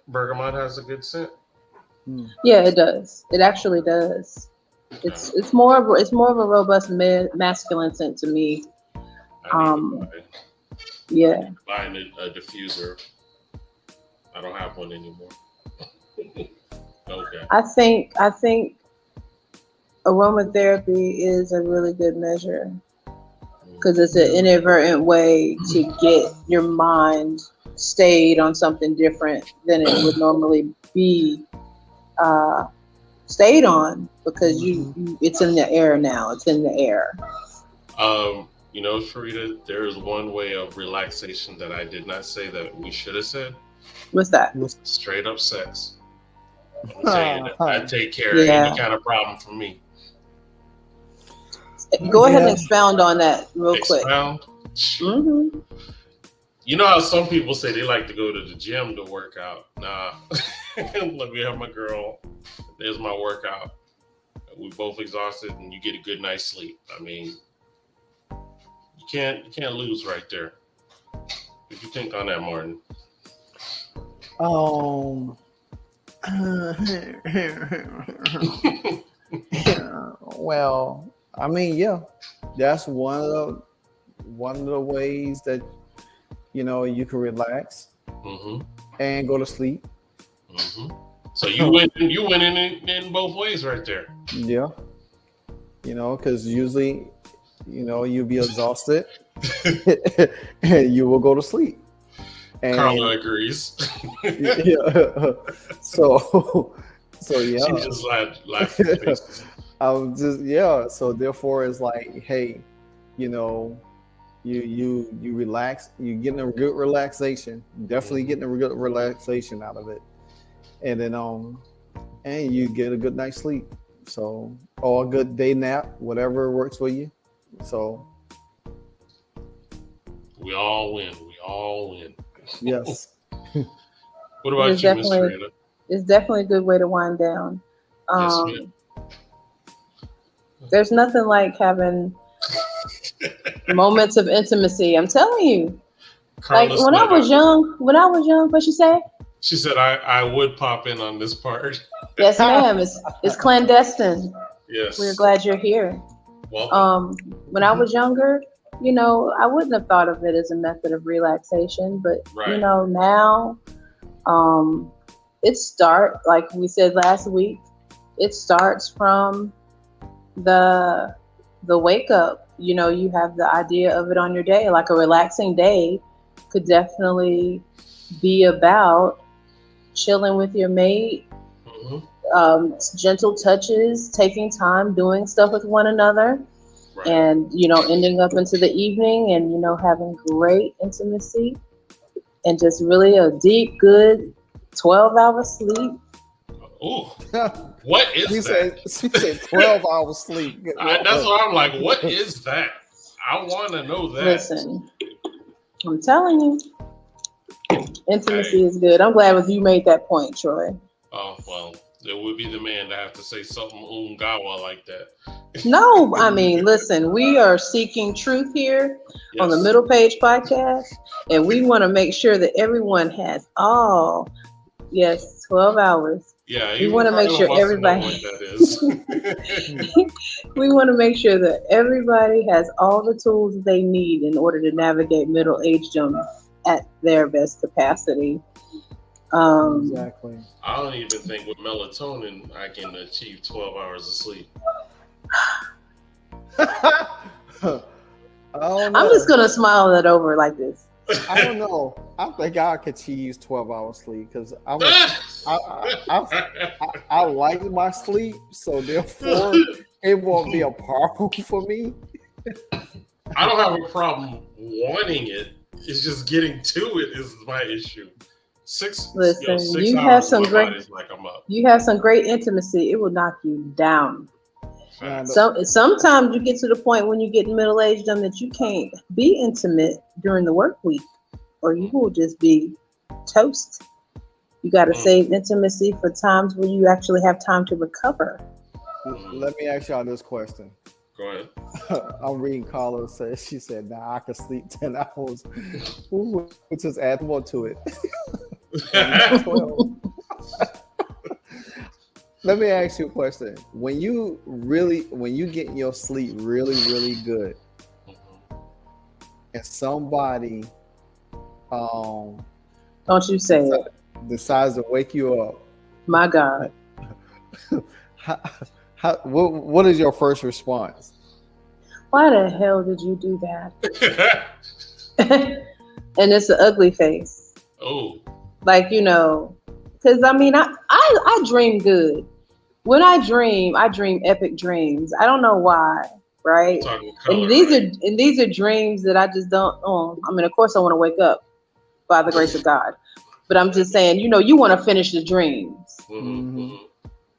Bergamot has a good scent. Yeah, it does. It actually does. Okay. It's more of a robust masculine scent to me. Yeah. Buying a diffuser. I don't have one anymore. Okay. I think aromatherapy is a really good measure because it's an inadvertent way to get your mind stayed on something different than it would normally be stayed on, because it's in the air now. It's in the air. Sharita, there is one way of relaxation that I did not say that we should have said. What's that? Straight up sex. I take care of any kind of problem for me. Go ahead and expound on that real quick. Mm-hmm. You know how some people say they like to go to the gym to work out? Nah. Let me have my girl. There's my workout. We both exhausted and you get a good night's sleep. I mean, you can't lose right there. What do you think on that, Martin? Well, I mean, yeah, that's one of the ways that you can relax and go to sleep. So you went in both ways right there. Yeah. because usually, you'll be exhausted and you will go to sleep. And Carla agrees. yeah. So yeah. She just laughed. I'm just So therefore, it's like, hey, you relax. You're getting a good relaxation. Definitely getting a good relaxation out of it, and then and you get a good night's sleep. So, or a good day nap, whatever works for you. So we all win. Yes. What about you, Miss Trina? It's definitely a good way to wind down. Yes, ma'am. There's nothing like having moments of intimacy. I'm telling you. Carlos, like when I was young, what'd she say? She said I would pop in on this part. Yes, ma'am. It's clandestine. Yes. We're glad you're here. Welcome. When I was younger, I wouldn't have thought of it as a method of relaxation, but right. Now, like we said last week, it starts from the wake up. You have the idea of it on your day. Like a relaxing day could definitely be about chilling with your mate, gentle touches, taking time, doing stuff with one another. Right. And, ending up into the evening and, having great intimacy and just really a deep, good 12-hour sleep. Oh, what is that? She said 12 hours sleep. That's why I'm like, what is that? I want to know that. Listen, I'm telling you, intimacy is good. I'm glad you made that point, Troy. Oh, well, it would be the man to have to say something ungawa like that. No, I mean, listen, we are seeking truth here on the MiddlePage Podcast, and we want to make sure that everyone has 12 hours. Yeah, we want to make sure everybody. We want to make sure that everybody has all the tools they need in order to navigate middle-agedom at their best capacity. Exactly. I don't even think with melatonin I can achieve 12 hours of sleep. I'm just gonna smile that over like this. I don't know. I think I could achieve 12 hours sleep because I like my sleep, so therefore it won't be a problem for me. I don't have a problem wanting it. It's just getting to it is my issue. Listen, 6 you hours, have some great. Like I'm up. You have some great intimacy. It will knock you down. Sometimes you get to the point when you get middle-aged that you can't be intimate during the work week, or you will just be toast. You got to save intimacy for times when you actually have time to recover. Let me ask y'all this question. Go ahead. I'm reading Carla says she said, "Nah, I can sleep 10 hours." Ooh, just add more to it. Let me ask you a question. When you get your sleep really, really good, and somebody don't you say it decides to wake you up, my God, what is your first response? Why the hell did you do that? And it's an ugly face. Oh. Like, because I mean, I dream good. When I dream epic dreams. I don't know why, right? And these are dreams that I just don't. I mean, of course, I want to wake up by the grace of God, but I'm just saying, you want to finish the dreams. Mm-hmm.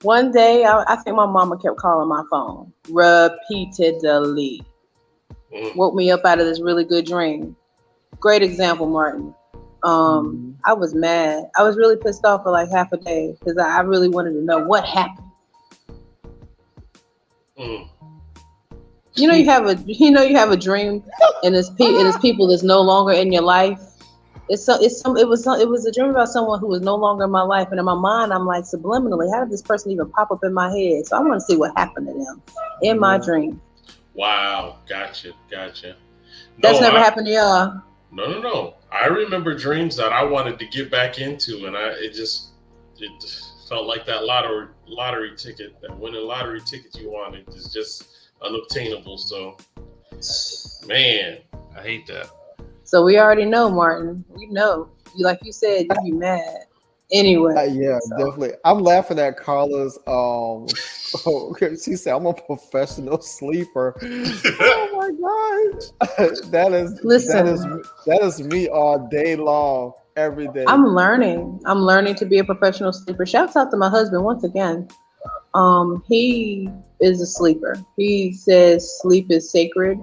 One day, I think my mama kept calling my phone repeatedly. Woke me up out of this really good dream. Great example, Martin. I was mad. I was really pissed off for like half a day because I really wanted to know what happened. You have a dream, and it's people that's no longer in your life. It was a dream about someone who was no longer in my life, and in my mind, I'm like subliminally, how did this person even pop up in my head? So I want to see what happened to them in my dream. Wow, gotcha. That's never happened to y'all. No. I remember dreams that I wanted to get back into, and it felt like that lottery ticket, that winning lottery ticket you wanted is just unobtainable. So, man, I hate that. So we already know, Martin. We know. Like you said, you'd be mad anyway. Yeah, So. definitely. I'm laughing at Carla's. She said, "I'm a professional sleeper." Oh my god, that is me all day long, every day. I'm learning. I'm learning to be a professional sleeper. Shouts out to my husband once again. He is a sleeper. He says sleep is sacred.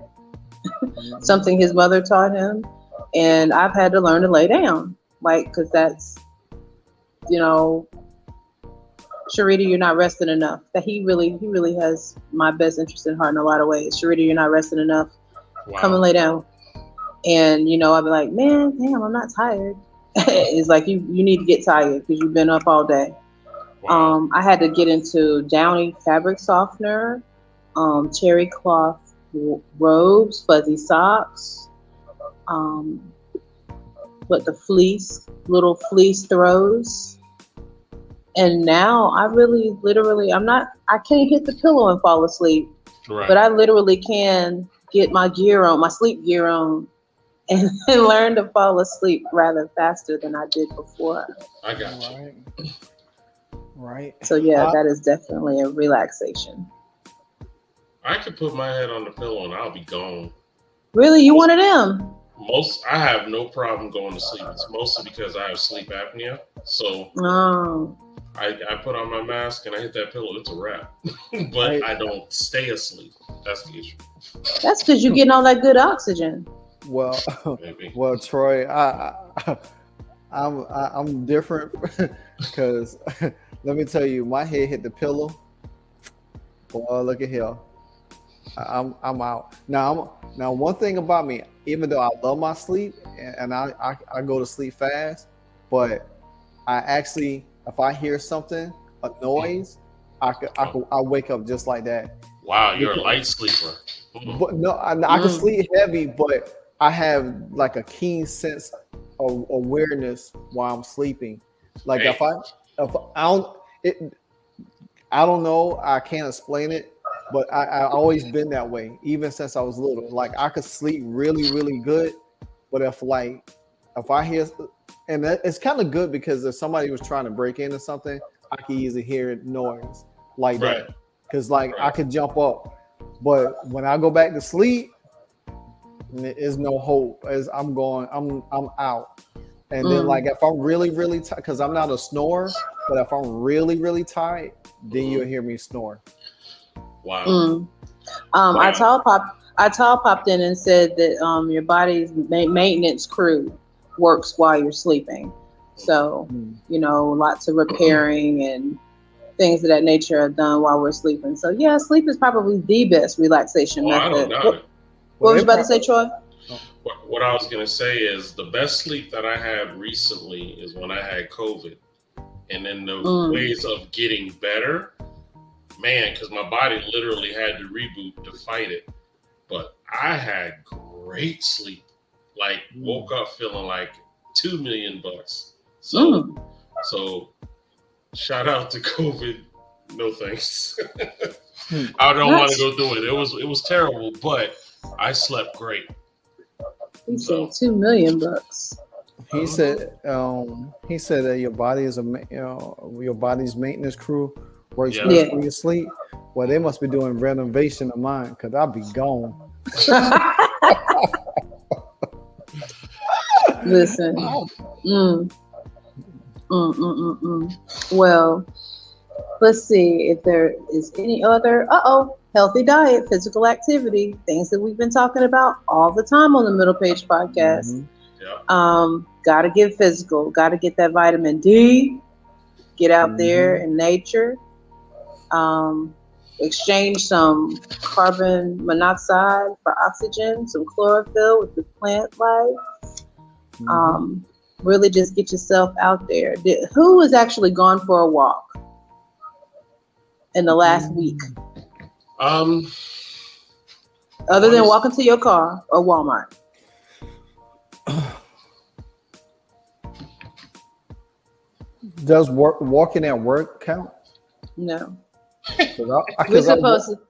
Something his mother taught him, and I've had to learn to lay down, like, because that's, Sharita, you're not resting enough. That he really has my best interest in heart in a lot of ways. Sharita, you're not resting enough. Wow. Come and lay down. And I'll be like, man, damn, I'm not tired. It's like you need to get tired because you've been up all day. Wow. I had to get into Downy fabric softener, terry cloth robes, fuzzy socks, little fleece throws. And now I really, literally, I can't hit the pillow and fall asleep, Right. but I literally can get my gear on, my sleep gear on, and learn to fall asleep rather faster than I did before. I got you. Right. So yeah, that is definitely a relaxation. I could put my head on the pillow and I'll be gone. Really? You one of them? I have no problem going to sleep. It's mostly because I have sleep apnea. So I put on my mask and I hit that pillow. It's a wrap. But I don't stay asleep. That's the issue. That's because you're getting all that good oxygen. Well, Maybe. well, Troy, I'm different because let me tell you, my head hit the pillow. Boy, look at here. I'm out now. One thing about me, even though I love my sleep and I go to sleep fast, but I actually, if I hear something, a noise, I wake up just like that. Wow, you're a light sleeper. But no, I can sleep heavy, but I have like a keen sense of awareness while I'm sleeping. Like if I don't know, I can't explain it, but I always been that way, even since I was little. Like I could sleep really, really good, but if I hear, and it's kind of good because if somebody was trying to break into something, I could easily hear noise like that, because I could jump up. But when I go back to sleep, there's no hope. As I'm out. And then if I'm really, really tired, because I'm not a snorer, but if I'm really, really tired, then you'll hear me snore. Wow. I tall popped in and said that your body's maintenance crew works while you're sleeping. So, lots of repairing and things of that nature are done while we're sleeping. So yeah, sleep is probably the best relaxation method. I don't doubt it. What was you about to say, Troy? What I was going to say is the best sleep that I had recently is when I had COVID. And then the ways of getting better, man, because my body literally had to reboot to fight it. But I had great sleep. Like woke up feeling like $2 million. So shout out to COVID. No thanks. I don't want to go through it. It was terrible, but I slept great. He said $2 million. He said that your body is your body's maintenance crew works best when you sleep. Well, they must be doing renovation of mine because I'll be gone. Listen. Well, let's see if there is any other. Healthy diet, physical activity, things that we've been talking about all the time on the MiddlePage Podcast. Got to get physical. Got to get that vitamin D. Get out there in nature. Exchange some carbon monoxide for oxygen, some chlorophyll with the plant life. Really just get yourself out there. Who has actually gone for a walk in the last week? Other than walking to your car or Walmart. Does walking at work count? No.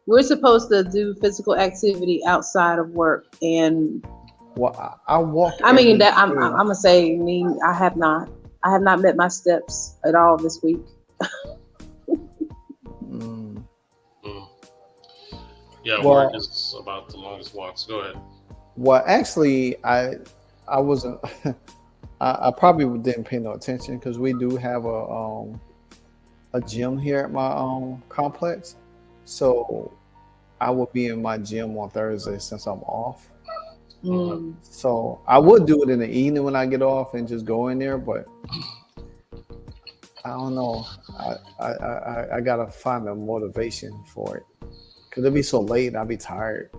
We're supposed to do physical activity outside of work, and I walk. I mean that I'm gonna say me. I have not met my steps at all this week. Yeah, work is about the longest walks. Go ahead. Well, actually, I wasn't. I probably didn't pay no attention because we do have a gym here at my complex, so I will be in my gym on Thursday since I'm off. So I would do it in the evening when I get off and just go in there, but I don't know. I gotta find the motivation for it because it'll be so late and I'll be tired.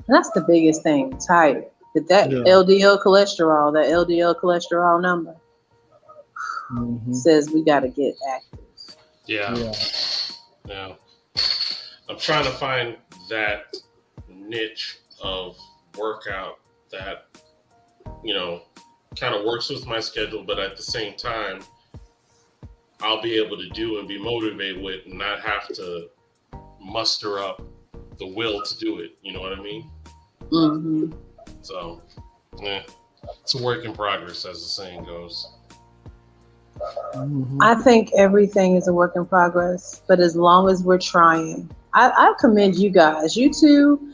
That's the biggest thing, tired. But that LDL cholesterol number says we gotta get active. Yeah. I'm trying to find that niche of workout that, kind of works with my schedule, but at the same time, I'll be able to do and be motivated with and not have to muster up the will to do it. You know what I mean? Mm-hmm. So, it's a work in progress, as the saying goes. I think everything is a work in progress, but as long as we're trying, I commend you guys. You two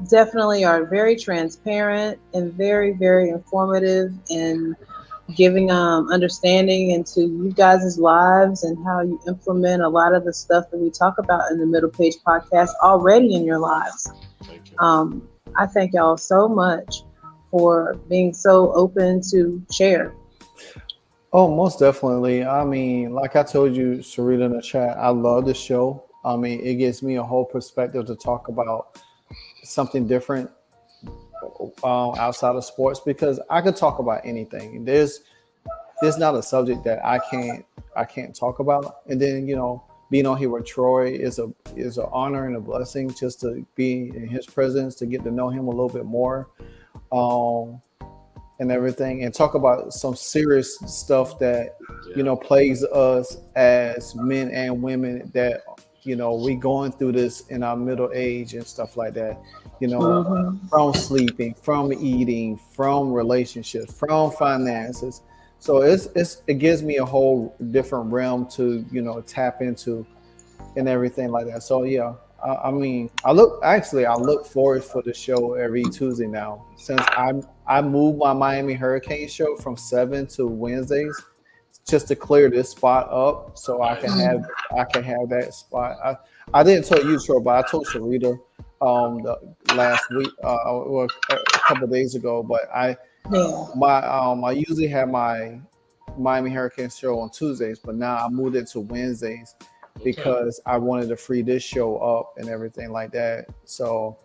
definitely are very transparent and very, very informative and giving understanding into you guys' lives and how you implement a lot of the stuff that we talk about in the MiddlePage Podcast already in your lives. Thank you. I thank y'all so much for being so open to share. Oh, most definitely. I mean, like I told you, Sarita, in the chat, I love the show. I mean, it gives me a whole perspective to talk about something different outside of sports because I could talk about anything. There's not a subject that I can't talk about. And then, being on here with Troy is an honor and a blessing just to be in his presence, to get to know him a little bit more. And everything, and talk about some serious stuff that plagues us as men and women that we going through this in our middle age and stuff like that, from sleeping, from eating, from relationships, from finances. So it gives me a whole different realm to tap into and everything like that. So yeah, I mean, I look forward for the show every Tuesday now since I moved my Miami Hurricane show from 7 to Wednesdays just to clear this spot up so I can have that spot. I didn't tell you, Troy, but I told Sharita last week, a couple of days ago. But I usually have my Miami Hurricane show on Tuesdays, but now I moved it to Wednesdays because I wanted to free this show up and everything like that. So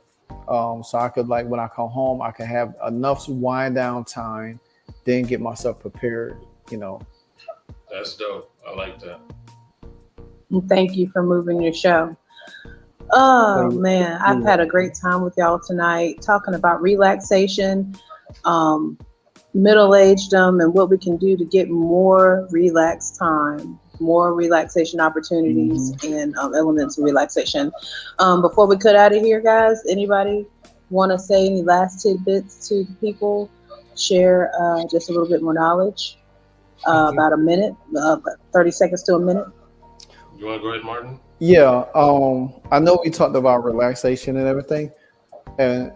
I could, like, when I come home, I can have enough wind down time, then get myself prepared, That's dope. I like that. And thank you for moving your show. Oh man, I've had a great time with y'all tonight talking about relaxation, middle-agedom, and what we can do to get more relaxed time, more relaxation opportunities and elements of relaxation. Before we cut out of here, guys, anybody want to say any last tidbits to people? Share just a little bit more knowledge, about a minute, 30 seconds to a minute. You want to go ahead, Martin? Yeah, I know we talked about relaxation and everything, and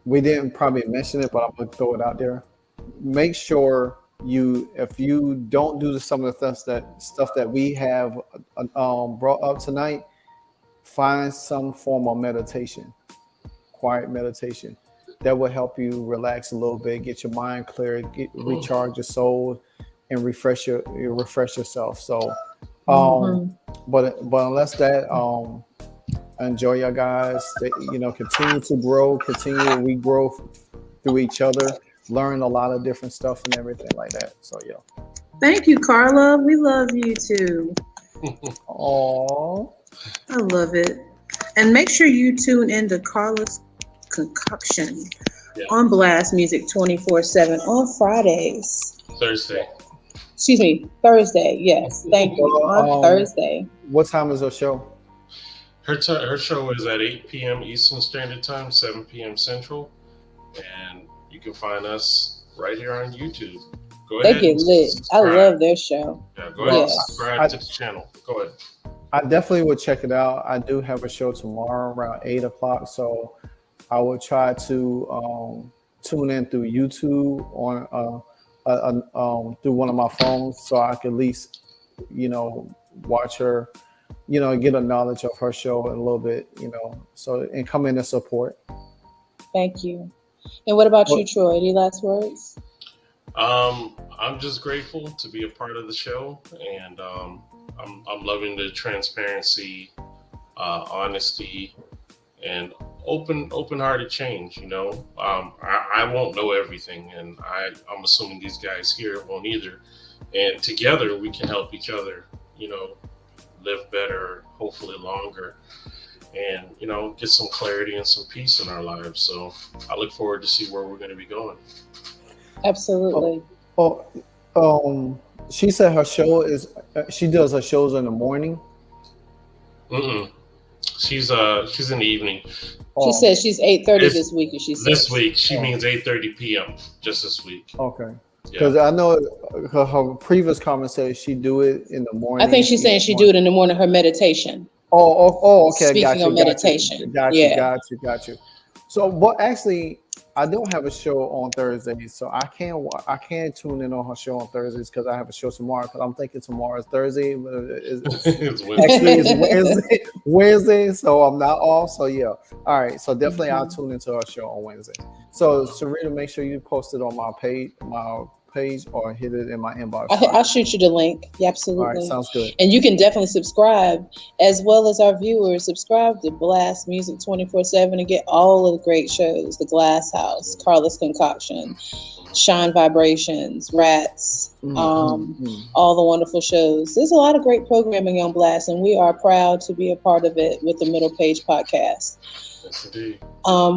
we didn't probably mention it, but I'm gonna throw it out there. Make sure if you don't do some of the stuff that we have brought up tonight, find some form of meditation, quiet meditation that will help you relax a little bit, get your mind clear, recharge your soul, and refresh yourself. So, but unless that, enjoy your guys. Continue to grow. We grow through each other. Learn a lot of different stuff and everything like that. So yeah. Thank you, Carla. We love you too. Aww. I love it. And make sure you tune into Carla's Concoction on Blast Music 24/7 on Fridays. Thursday. Excuse me, Thursday. Yes, thank you. On Thursday. What time is her show? Her show is at 8 p.m. Eastern Standard Time, 7 p.m. Central, and you can find us right here on YouTube. Go ahead. They get lit. I love their show. Yeah, go ahead and subscribe to the channel. Go ahead. I definitely would check it out. I do have a show tomorrow around 8 o'clock, so I will try to tune in through YouTube on through one of my phones, so I can at least, watch her, get a knowledge of her show a little bit, so and come in and support. Thank you. And what about you, Troy? Any last words? I'm just grateful to be a part of the show, and I'm loving the transparency, honesty, and open-hearted change. I won't know everything, and I'm assuming these guys here won't either. And together we can help each other, live better, hopefully longer, and get some clarity and some peace in our lives. So I look forward to see where we're going to be going. Absolutely. She said her show is she does her shows in the morning. She's in the evening. She said she's 8:30 this week. And she said this week she means 8:30 p.m. just this week. Okay. Because I know her previous comment said she do it in the morning. I think she's saying she do it in the morning. Her meditation. Oh, okay. Speaking of meditation. Got you. So, but actually, I don't have a show on Thursdays, so I can't tune in on her show on Thursdays because I have a show tomorrow. Because I'm thinking tomorrow is Thursday, but it's Wednesday, so I'm not off. So yeah, all right. So definitely, I'll tune into her show on Wednesday. So Sharita, make sure you post it on my page, or hit it in my inbox. I'll shoot you the link. Yeah, absolutely. All right, sounds good. And you can definitely subscribe, as well as our viewers. Subscribe to Blast Music 24/7 and get all of the great shows: The Glass House, Carla's Concoction, Shine Vibrations, Rats, all the wonderful shows. There's a lot of great programming on Blast, and we are proud to be a part of it with the MiddlePage Podcast. Yes, indeed.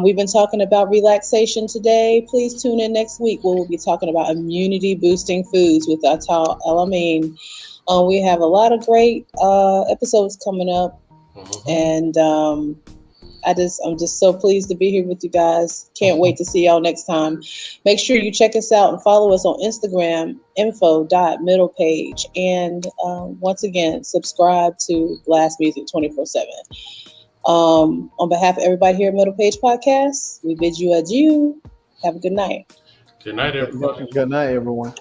We've been talking about relaxation today. Please tune in next week where we'll be talking about immunity boosting foods with Atal El-Amin. We have a lot of great episodes coming up, and I'm just so pleased to be here with you guys. Can't wait to see y'all next time. Make sure you check us out and follow us on Instagram, info.middlepage, and once again, subscribe to Blast Music 24/7. On behalf of everybody here at MiddlePage Podcast, we bid you adieu. Have a good night. Good night, everybody. Good night, everyone.